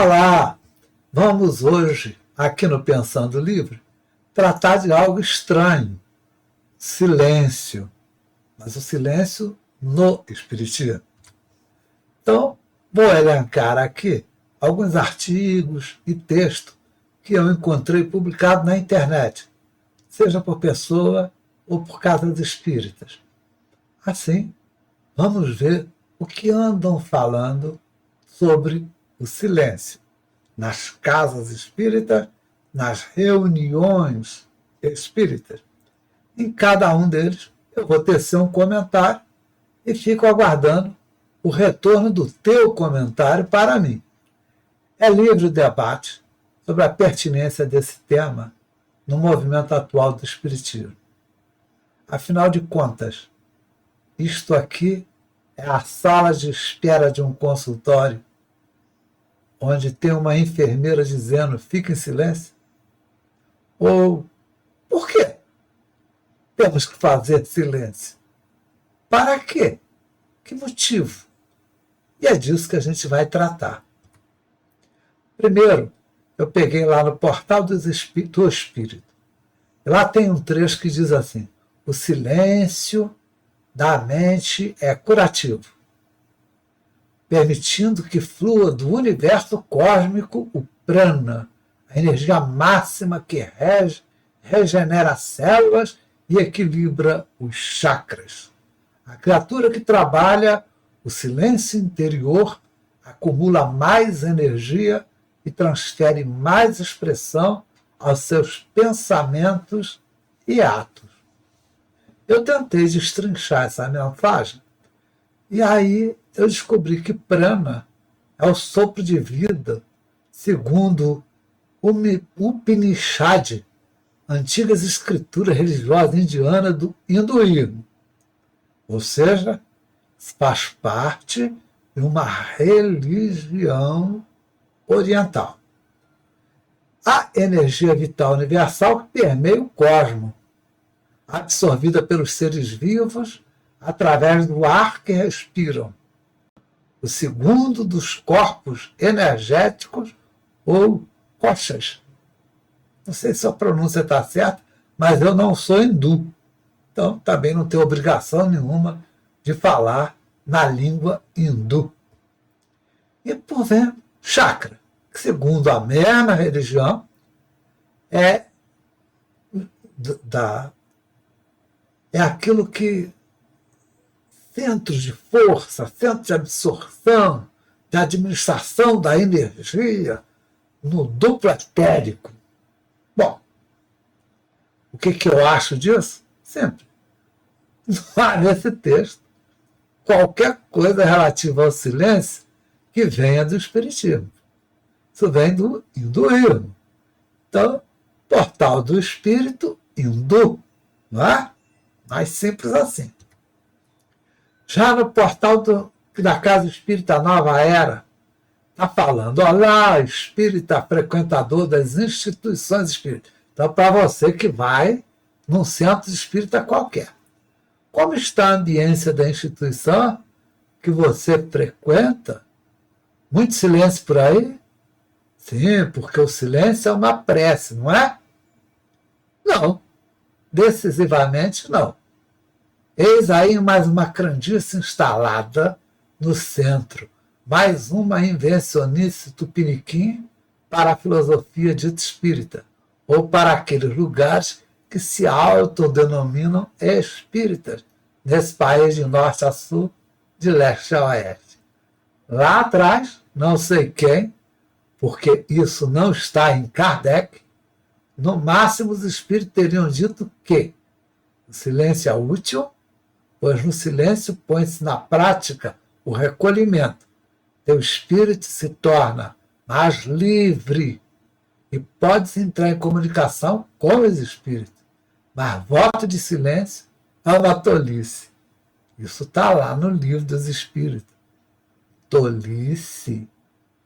Olá! Vamos hoje, aqui no Pensando Livre, tratar de algo estranho, silêncio, mas o silêncio no Espiritismo. Então, vou elencar aqui alguns artigos e textos que eu encontrei publicados na internet, seja por pessoa ou por casas espíritas. Assim, vamos ver o que andam falando sobre o silêncio nas casas espíritas, nas reuniões espíritas. Em cada um deles, eu vou tecer um comentário e fico aguardando o retorno do teu comentário para mim. É livre o debate sobre a pertinência desse tema no movimento atual do Espiritismo. Afinal de contas, isto aqui é a sala de espera de um consultório, onde tem uma enfermeira dizendo fique em silêncio? Ou por quê temos que fazer silêncio? Para quê? Que motivo? E é disso que a gente vai tratar. Primeiro, eu peguei lá no Portal do Espírito. Lá tem um trecho que diz assim: o silêncio da mente é curativo, permitindo que flua do universo cósmico o prana, a energia máxima que regenera células e equilibra os chakras. A criatura que trabalha o silêncio interior acumula mais energia e transfere mais expressão aos seus pensamentos e atos. Eu tentei destrinchar essa mensagem e aí eu descobri que prana é o sopro de vida, segundo o Upanishad, antigas escrituras religiosas indianas do hinduísmo. Ou seja, faz parte de uma religião oriental. A energia vital universal que permeia o cosmos, absorvida pelos seres vivos através do ar que respiram. O segundo dos corpos energéticos ou koshas. Não sei se a pronúncia está certa, mas eu não sou hindu. Então, também não tenho obrigação nenhuma de falar na língua hindu. E, por fim, chakra, que, segundo a mesma religião, é aquilo que centros de força, centros de absorção, de administração da energia no duplo etérico. Bom, o que eu acho disso? Sempre. Não há nesse texto qualquer coisa relativa ao silêncio que venha do Espiritismo. Isso vem do hinduísmo. Então, Portal do Espírito hindu, não é? Mais simples assim. Já no portal da Casa Espírita Nova Era, está falando, olá, espírita frequentador das instituições espíritas. Então, para você que vai num centro espírita qualquer. Como está a ambiência da instituição que você frequenta? Muito silêncio por aí? Sim, porque o silêncio é uma prece, não é? Não, decisivamente não. Eis aí mais uma crendice instalada no centro, mais uma invencionice tupiniquim para a filosofia dita espírita, ou para aqueles lugares que se autodenominam espíritas, nesse país de norte a sul, de leste a oeste. Lá atrás, não sei quem, porque isso não está em Kardec, no máximo os espíritos teriam dito que o silêncio é útil, pois no silêncio põe-se na prática o recolhimento. Teu espírito se torna mais livre e pode entrar em comunicação com os espíritos. Mas voto de silêncio é uma tolice. Isso está lá no livro dos espíritos. Tolice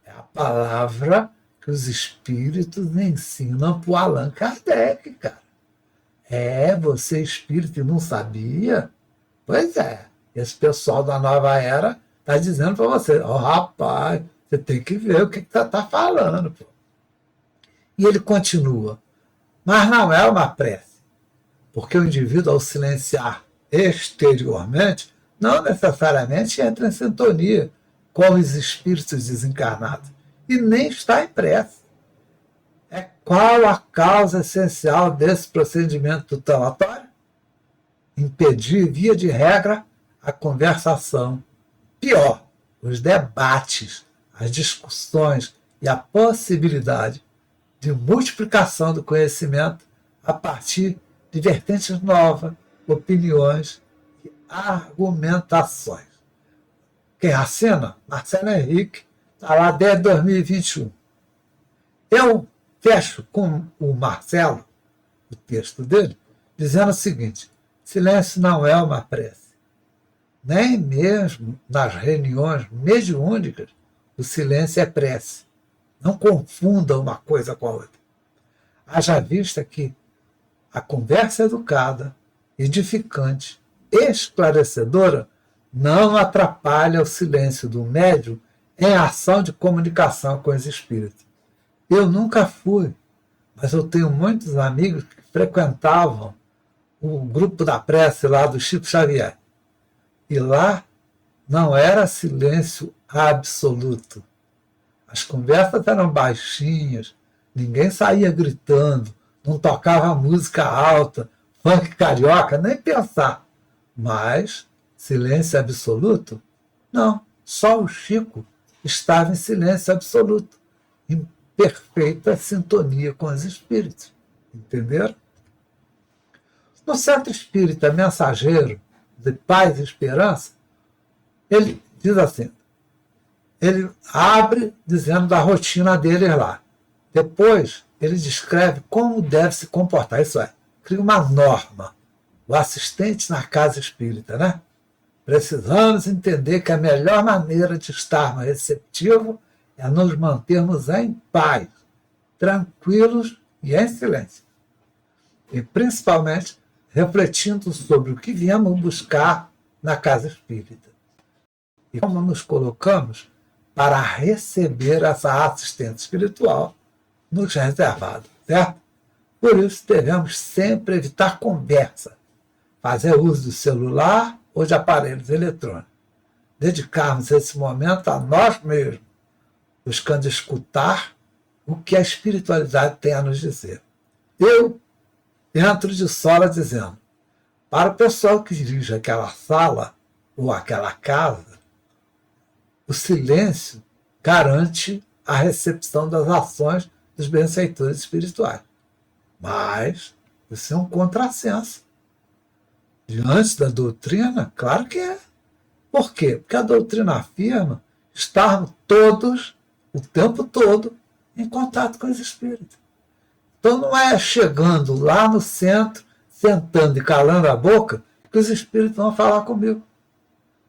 é a palavra que os espíritos ensinam para o Allan Kardec, cara. Você espírito e não sabia? Pois é, esse pessoal da nova era está dizendo para você, rapaz, Você tem que ver o que está falando. Pô. E ele continua. Mas não é uma prece, porque o indivíduo, ao silenciar exteriormente, não necessariamente entra em sintonia com os espíritos desencarnados, e nem está em prece. É qual a causa essencial desse procedimento tutelatório? Impedir, via de regra, a conversação. Pior, os debates, as discussões e a possibilidade de multiplicação do conhecimento a partir de vertentes novas, opiniões e argumentações. Quem assina? Marcelo Henrique, está lá desde 2021. Eu fecho com o Marcelo, o texto dele, dizendo o seguinte: silêncio não é uma prece. Nem mesmo nas reuniões mediúnicas o silêncio é prece. Não confunda uma coisa com a outra. Haja vista que a conversa educada, edificante, esclarecedora, não atrapalha o silêncio do médium em ação de comunicação com os espíritos. Eu nunca fui, mas eu tenho muitos amigos que frequentavam o grupo da prece lá do Chico Xavier. E lá não era silêncio absoluto. As conversas eram baixinhas, ninguém saía gritando, não tocava música alta, funk carioca, nem pensar. Mas silêncio absoluto? Não, só o Chico estava em silêncio absoluto, em perfeita sintonia com os espíritos. Entenderam? No Centro Espírita Mensageiro de Paz e Esperança, ele diz assim, ele abre dizendo da rotina dele lá. Depois, ele descreve como deve se comportar. Isso é, cria uma norma. O assistente na casa espírita, né? Precisamos entender que a melhor maneira de estarmos receptivos é nos mantermos em paz, tranquilos e em silêncio. E, principalmente, refletindo sobre o que viemos buscar na casa espírita. E como nos colocamos para receber essa assistência espiritual nos reservado, certo? Por isso, devemos sempre evitar conversa, fazer uso do celular ou de aparelhos eletrônicos. Dedicarmos esse momento a nós mesmos, buscando escutar o que a espiritualidade tem a nos dizer. Eu entro de sola dizendo, para o pessoal que dirige aquela sala ou aquela casa, o silêncio garante a recepção das ações dos benfeitores espirituais. Mas isso é um contrassenso. Diante da doutrina, claro que é. Por quê? Porque a doutrina afirma estarmos todos, o tempo todo, em contato com os espíritos. Então não é chegando lá no centro, sentando e calando a boca, que os espíritos vão falar comigo.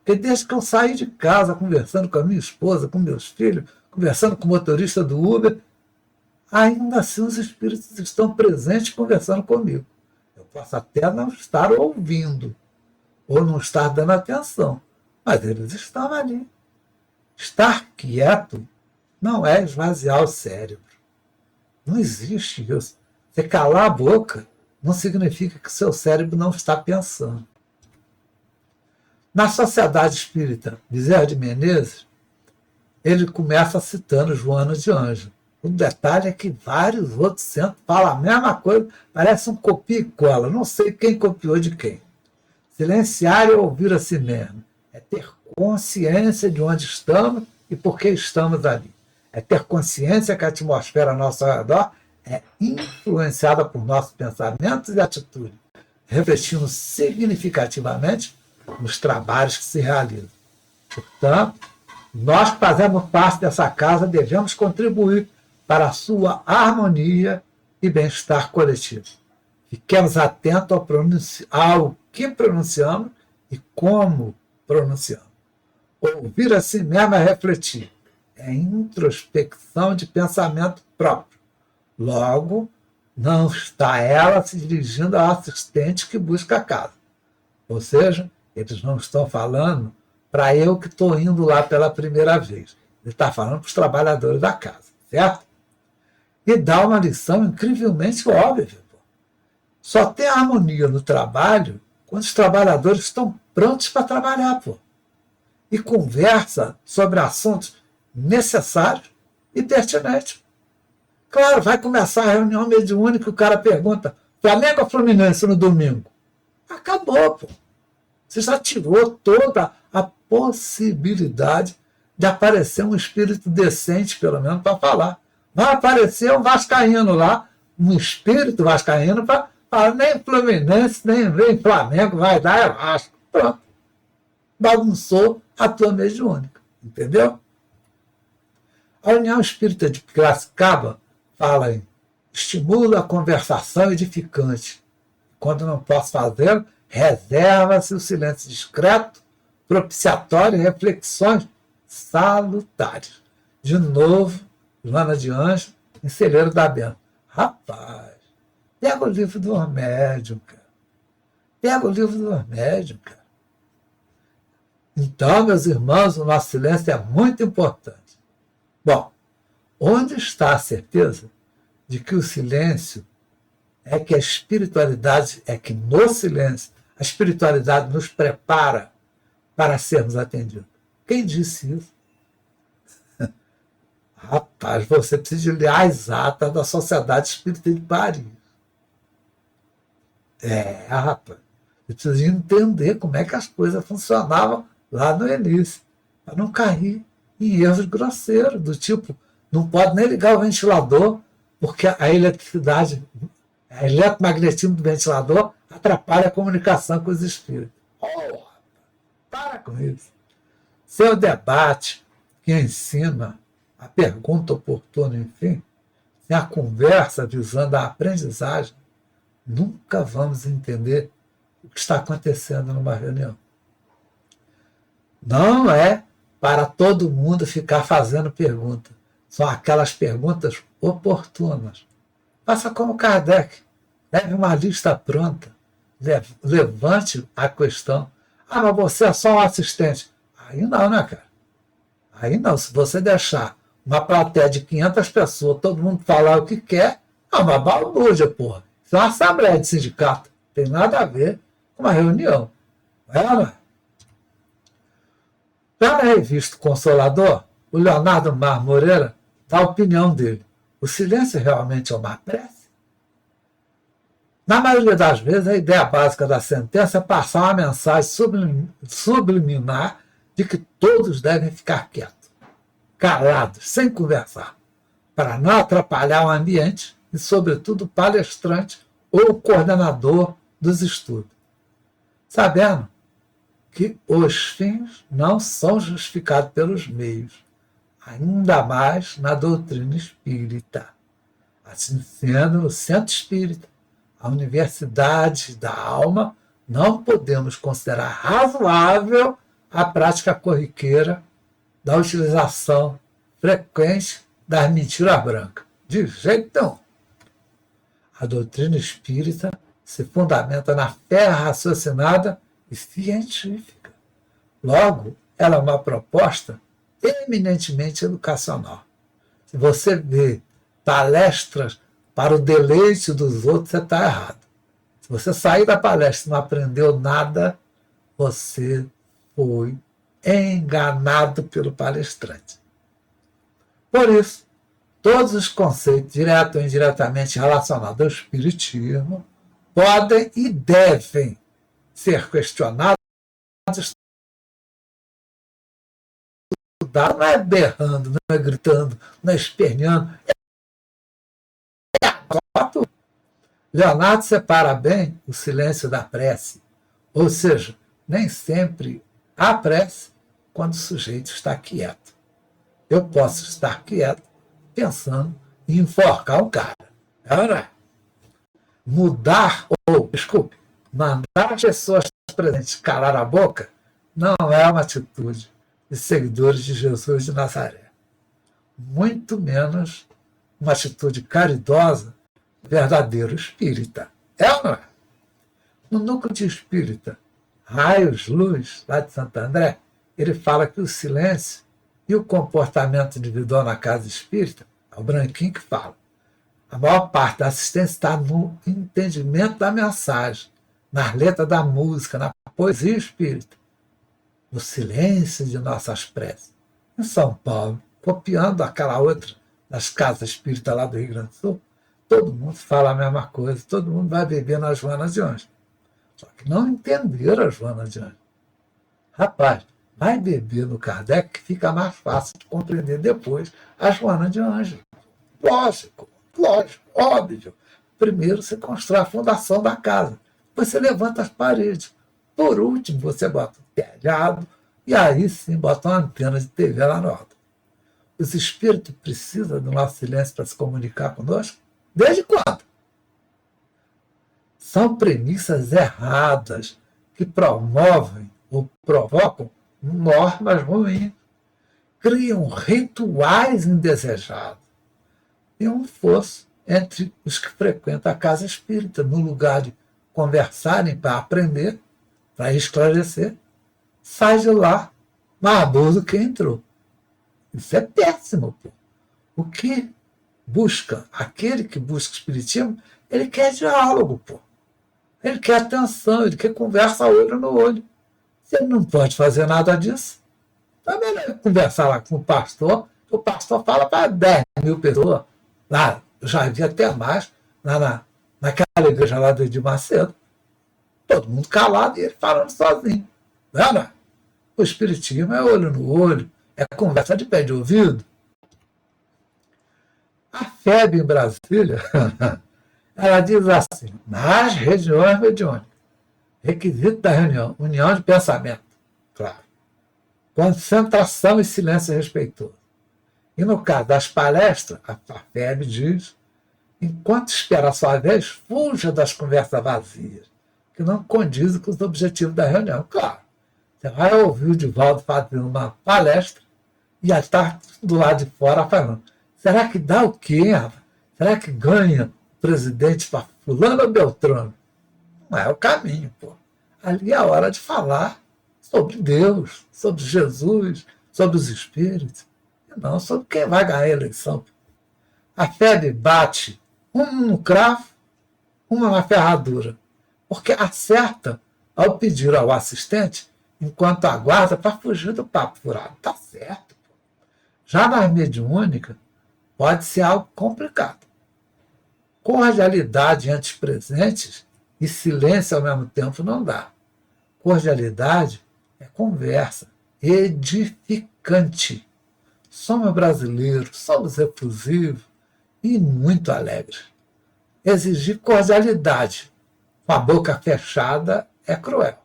Porque desde que eu saí de casa, conversando com a minha esposa, com meus filhos, conversando com o motorista do Uber, ainda assim os espíritos estão presentes conversando comigo. Eu posso até não estar ouvindo, ou não estar dando atenção, mas eles estão ali. Estar quieto não é esvaziar o cérebro. Não existe isso. Você calar a boca não significa que o seu cérebro não está pensando. Na Sociedade Espírita Bezerra de Menezes, ele começa citando Joana de Ângeles. O detalhe é que vários outros centros falam a mesma coisa, parece um copia e cola, não sei quem copiou de quem. Silenciar é ouvir a si mesmo, é ter consciência de onde estamos e por que estamos ali. É ter consciência que a atmosfera ao nosso redor é influenciada por nossos pensamentos e atitudes, refletindo significativamente nos trabalhos que se realizam. Portanto, nós que fazemos parte dessa casa devemos contribuir para a sua harmonia e bem-estar coletivo. Fiquemos atentos ao que pronunciamos e como pronunciamos. Ouvir a si mesmo é refletir. É introspecção de pensamento próprio. Logo, não está ela se dirigindo ao assistente que busca a casa. Ou seja, eles não estão falando para eu que estou indo lá pela primeira vez. Ele está falando para os trabalhadores da casa, certo? E dá uma lição incrivelmente óbvia. Pô. Só tem harmonia no trabalho quando os trabalhadores estão prontos para trabalhar, pô. E conversa sobre assuntos necessários e pertinentes. Claro, vai começar a reunião mediúnica e o cara pergunta: Flamengo ou Fluminense no domingo? Acabou, pô. Você já tirou toda a possibilidade de aparecer um espírito decente, pelo menos, para falar. Vai aparecer um vascaíno lá, um espírito vascaíno, para falar: nem Fluminense, nem Flamengo vai dar, é Vasco. Pronto. Bagunçou a tua mediúnica. Entendeu? A União Espírita de Piracicaba fala em estimula a conversação edificante. Quando não posso fazê-lo, reserva-se o silêncio discreto, propiciatório e reflexões salutares. De novo, Joana de Anjos, em Celeiro da Benta. Rapaz, pega o livro do Médium, cara. Pega o livro do Médium, cara. Então, meus irmãos, o nosso silêncio é muito importante. Bom, onde está a certeza de que o silêncio é que a espiritualidade, é que no silêncio a espiritualidade nos prepara para sermos atendidos? Quem disse isso? Rapaz, você precisa ler as atas da Sociedade Espírita de Paris. Rapaz, você precisa entender como é que as coisas funcionavam lá no início, para não cair em erros grosseiros, do tipo, não pode nem ligar o ventilador, porque a eletricidade, o eletromagnetismo do ventilador atrapalha a comunicação com os espíritos. Oh, para com isso. Seu debate que ensina a pergunta oportuna, enfim, e a conversa visando a aprendizagem, nunca vamos entender o que está acontecendo numa reunião. Não é para todo mundo ficar fazendo pergunta. São aquelas perguntas oportunas. Faça como Kardec. Leve uma lista pronta. Levante a questão. Ah, mas você é só um assistente. Aí não, né, cara? Aí não. Se você deixar uma plateia de 500 pessoas, todo mundo falar o que quer, é uma balbúrdia, porra. Isso é uma assembleia de sindicato. Não tem nada a ver com uma reunião. Não é? Já na revista Consolador, o Leonardo Mar Moreira dá a opinião dele. O silêncio realmente é uma prece? Na maioria das vezes, a ideia básica da sentença é passar uma mensagem subliminar de que todos devem ficar quietos, calados, sem conversar, para não atrapalhar o ambiente e, sobretudo, o palestrante ou o coordenador dos estudos. Sabendo que os fins não são justificados pelos meios, ainda mais na doutrina espírita. Assim sendo, no centro espírita, a universidade da alma, não podemos considerar razoável a prática corriqueira da utilização frequente das mentiras brancas. De jeito nenhum. A doutrina espírita se fundamenta na fé raciocinada e científica. Logo, ela é uma proposta eminentemente educacional. Se você vê palestras para o deleite dos outros, você está errado. Se você sair da palestra e não aprendeu nada, você foi enganado pelo palestrante. Por isso, todos os conceitos, direto ou indiretamente relacionados ao espiritismo, podem e devem ser questionados, estudados, não é berrando, não é gritando, não é esperneando. Leonardo separa bem o silêncio da prece, ou seja, nem sempre há prece quando o sujeito está quieto. Eu posso estar quieto pensando em enforcar um cara. Mandar as pessoas presentes calar a boca não é uma atitude de seguidores de Jesus de Nazaré. Muito menos uma atitude caridosa do verdadeiro espírita. É ou não é? No núcleo de espírita, Raios Luz, lá de Santo André, ele fala que o silêncio E o comportamento individual na casa espírita, é o Branquinho que fala. A maior parte da assistência está no entendimento da mensagem, nas letras da música, na poesia espírita, no silêncio de nossas preces. Em São Paulo, copiando aquela outra das casas espíritas lá do Rio Grande do Sul, todo mundo fala a mesma coisa, todo mundo vai beber na Joana de Anjos. Só que não entenderam a Joana de Anjos. Rapaz, vai beber no Kardec que fica mais fácil de compreender depois a Joana de Anjos. Lógico, óbvio. Primeiro você constrói a fundação da casa, depois você levanta as paredes. Por último, você bota o telhado e aí sim bota uma antena de TV lá no alto. Os espíritos precisam do nosso silêncio para se comunicar conosco? Desde quando? São premissas erradas que promovem ou provocam normas ruins, criam rituais indesejados e um fosso entre os que frequentam a casa espírita, no lugar de conversarem para aprender, para esclarecer, sai de lá mais burro do que entrou. Isso é péssimo, pô. O que busca, aquele que busca o espiritismo, ele quer diálogo, pô. Ele quer atenção, ele quer conversa olho no olho. Se ele não pode fazer nada disso, então é melhor conversar lá com o pastor fala para 10 mil pessoas. Lá, eu já vi até mais, naquela igreja lá do Edir Macedo. Todo mundo calado e ele falando sozinho. Não. O espiritismo é olho no olho, é conversa de pé de ouvido. A FEB em Brasília, ela diz assim, nas regiões mediúnicas, requisito da reunião, união de pensamento, claro, concentração e silêncio respeitoso. E no caso das palestras, a FEB diz, enquanto espera a sua vez, fuja das conversas vazias, que não condizem com os objetivos da reunião. Claro, você vai ouvir o Divaldo fazendo uma palestra e já está do lado de fora falando, será que dá o quê, rapaz? Será que ganha o presidente para fulano ou Beltrano? Não é o caminho, pô. Ali é a hora de falar sobre Deus, sobre Jesus, sobre os espíritos, e não sobre quem vai ganhar a eleição. A FEB bate uma no cravo, uma na ferradura, porque acerta ao pedir ao assistente, enquanto aguarda, para fugir do papo furado. Está certo. Pô. Já na mediúnica, pode ser algo complicado. Cordialidade entre os presentes e silêncio ao mesmo tempo não dá. Cordialidade é conversa, edificante. Somos brasileiros, somos efusivos e muito alegres. Exigir cordialidade com a boca fechada é cruel.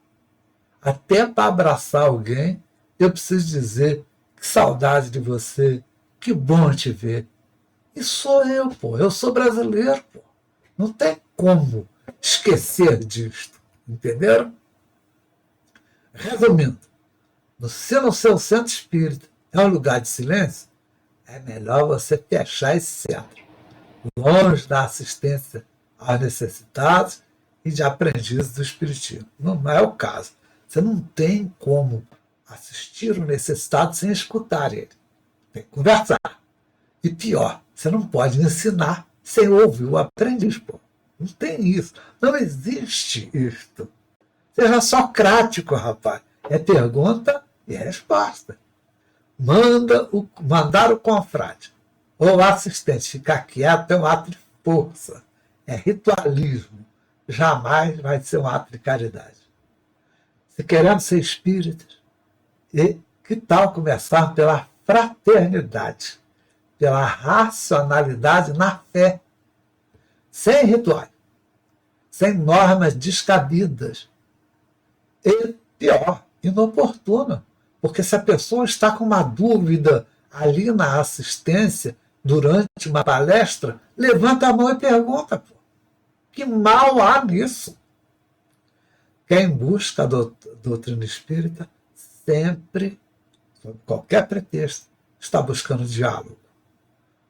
Até para abraçar alguém, eu preciso dizer que saudade de você, que bom te ver. E sou eu, pô. Eu sou brasileiro, pô. Não tem como esquecer disto. Entenderam? Resumindo, se no seu centro espírita é um lugar de silêncio, é melhor você fechar esse centro, longe da assistência aos necessitados e de aprendizes do espiritismo. Não é o caso. Você não tem como assistir o necessitado sem escutar ele. Tem que conversar. E pior, você não pode ensinar sem ouvir o aprendiz, pô. Não tem isso. Não existe isto. Seja socrático, rapaz. É pergunta e resposta. Mandar o confrade ou o assistente ficar quieto é um ato de força. É ritualismo. Jamais vai ser um ato de caridade. Se queremos ser espíritas, que tal começar pela fraternidade, pela racionalidade na fé, sem rituais, sem normas descabidas e, pior, inoportuna, porque se a pessoa está com uma dúvida ali na assistência, durante uma palestra, levanta a mão e pergunta, pô, que mal há nisso? Quem busca a doutrina espírita sempre, sob qualquer pretexto, está buscando diálogo.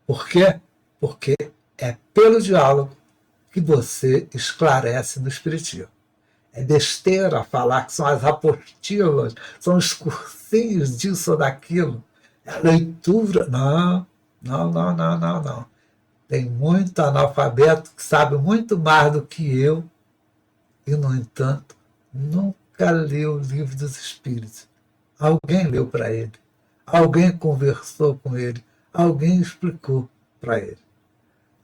Por quê? Porque é pelo diálogo que você esclarece no espiritismo. É besteira falar que são as apostilas, são os cursinhos disso ou daquilo. A leitura, não, não, não, não, não, não. Tem muito analfabeto que sabe muito mais do que eu e, no entanto, nunca leu o Livro dos Espíritos. Alguém leu para ele, alguém conversou com ele, alguém explicou para ele.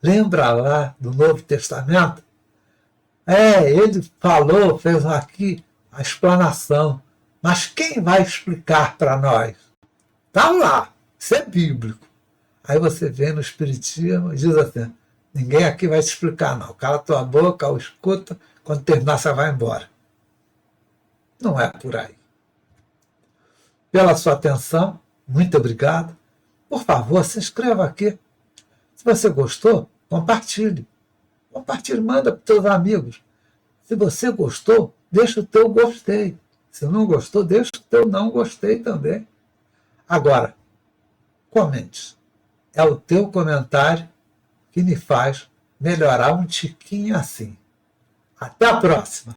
Lembra lá do Novo Testamento? Ele falou, fez aqui a explanação, mas quem vai explicar para nós? Está lá, isso é bíblico. Aí você vem no Espiritismo e diz assim, ninguém aqui vai te explicar não, cala tua boca ou escuta, quando terminar você vai embora. Não é por aí. Pela sua atenção, muito obrigado. Por favor, se inscreva aqui. Se você gostou, compartilhe. Compartilhe, manda para os seus amigos. Se você gostou, deixa o teu gostei. Se não gostou, deixa o teu não gostei também. Agora, comente. É o teu comentário que me faz melhorar um tiquinho assim. Até a próxima!